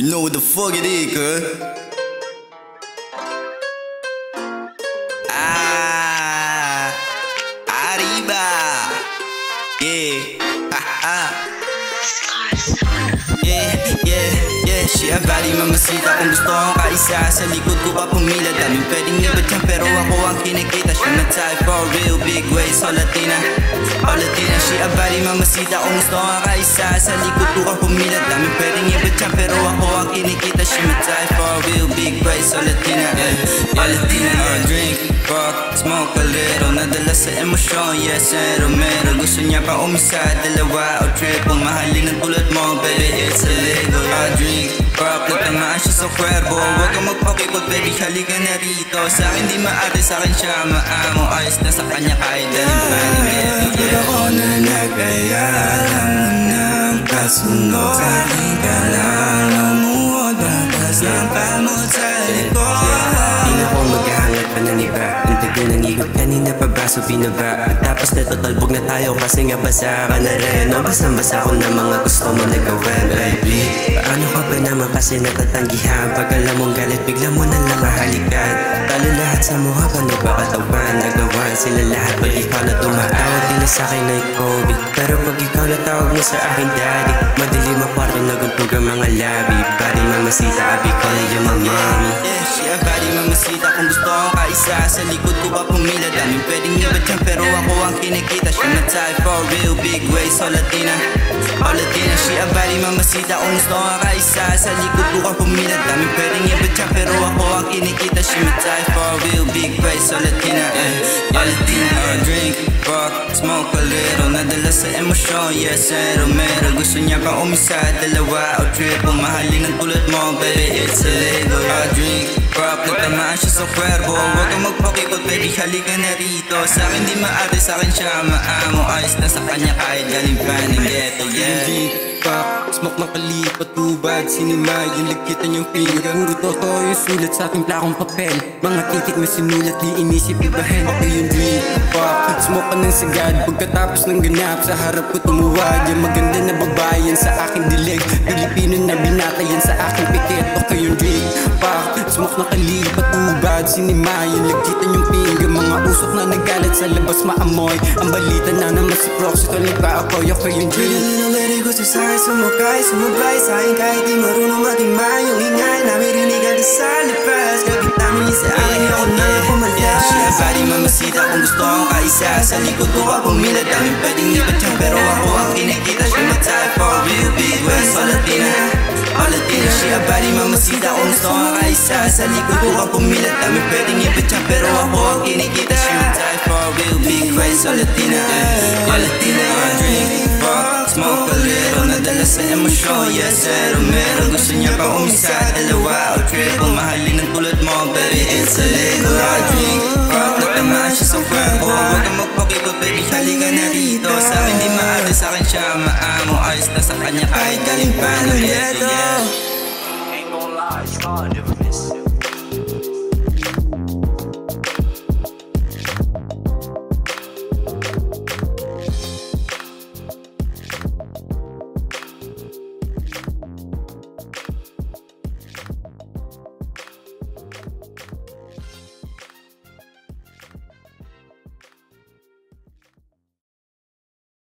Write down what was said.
You know what the fuck it is, cuz. Arriba. Yeah. Yeah. She a body mamacita. Kung gusto kong kaisa, sa likod ko pa pumila. Daming pwedeng iba dyan, pero ako ang kinikita. She my type for real big ways. All Latina. She a body mamacita. Kung gusto kong kaisa, sa likod ko pa pumila. Daming pwedeng iba dyan, pero ako ang kinikita. She my type for real big ways. All Latina. Drink, fuck, smoke a little. Nadala sa emosyon, yes, romero. Gusto niya pa umisa, dalawa o triple. Mahalin ang tulad mo, baby, it's illegal. Drink, fuck, natamaan siya sa kwerbo. Huwag kang magpakipot, baby, halika na rito. Sa akin di maate, sa akin siya maamo. Ayos na sa kanya kahit daling paninit. Pag ako na nagkaya, alam mo nang kasunod. Sa akin ka lang lumuhod, bakas ng palmot sa likod. Di na ko maghahangat pa ng iba. Ang tagal ng ikot kanina pa baso binaba. Tapos na totalbog na tayo kasi nga basa ka na rin. O basang-basa ko na mga gusto mo na gawin, baby. Paano ka ba naman kasi natatanggihan? Pag alam mong galit bigla mo na lang mahalikan. Talo lahat sa mukha pa nagpakatawan. Nagawan sila lahat pag ikaw na tumatawag. Di na sa'kin na ikobi. Pero pag ikaw na tawag mo sa akin daddy, madilim ang kwarto naguntog ang mga labi. Body mamacita, abi ko na yung mamami. She a body mamacita. Kung gusto kong kaisa, sa likod ko pa pumila. Daming pwedeng iba dyan, pero ako ang kinikita. She my type for real big ways. All Latina. She a body mamacita. Kung gusto kong kaisa, sa likod ko pa pumila. Daming pwedeng iba dyan, pero ako ang kinikita. She my type for real big ways. All Latina. Drink, fuck, smoke a little. Nadala sa emosyon, yes, romero. Gusto niya pa umisa, dalawa o triple. Mahalin ang tulad mo, baby, it's illegal. Drink, fuck, natamaan siya sa kwerbo. Huwag kang magpakipot, baby, halika na rito. Sa akin di maate, sa akin siya maamo. Ayos na sa kanya kahit galing pa ng ghetto, yeah. Fuck, smoke makalipat, tubad, sinima, yung lagkitan yung finger. Puro totoo yung sulat sa aking plakong papel. Mga titik na sinulat, di inisip ibahin. Ako yung dream, fuck, smoke ka ng sagad. Pagkatapos ng ganap, sa harap ko tumuwag. Yung maganda na babayan sa aking dilig. Pilipino na binatayan sa aking pikit. Ako yung dream, fuck, smoke nakalipat, tubad, sinima, yung lagkitan yung finger. Mga usok na nagalit sa labas maamoy. Ang balita na naman si Proxy, tuloy pa ako yung dream. Sumukay, sumublay sa'kin kahit di marunong matimay. Yung ingay na marinig agad sa lipas. Kapit namin sa akin, ako na pumalas. She a body mamacita. Kung gusto kong kaisa, sa likod ko pa pumila. Daming pwedeng iba dyan, pero ako ang kinikita. She my type for real big ways. All Latina. She a body mamacita. Kung gusto kong kaisa, sa likod ko pa pumila. Daming pwedeng iba dyan, pero ako ang kinikita. She my type for real big ways. All Latina. Drink, fuck, smoke a little. Nadala sa emosyon, yes, romero. Gusto niya pa umisa, dalawa o triple. Mahalin ang tulad mo, baby, it's illegal. Drink, fuck, natamaan siya sa kwerbo. Huwag kang magpakipot, baby, halika na rito. Sa akin di maate, sa akin siya maamo. Ayos na sa kanya kahit galing pa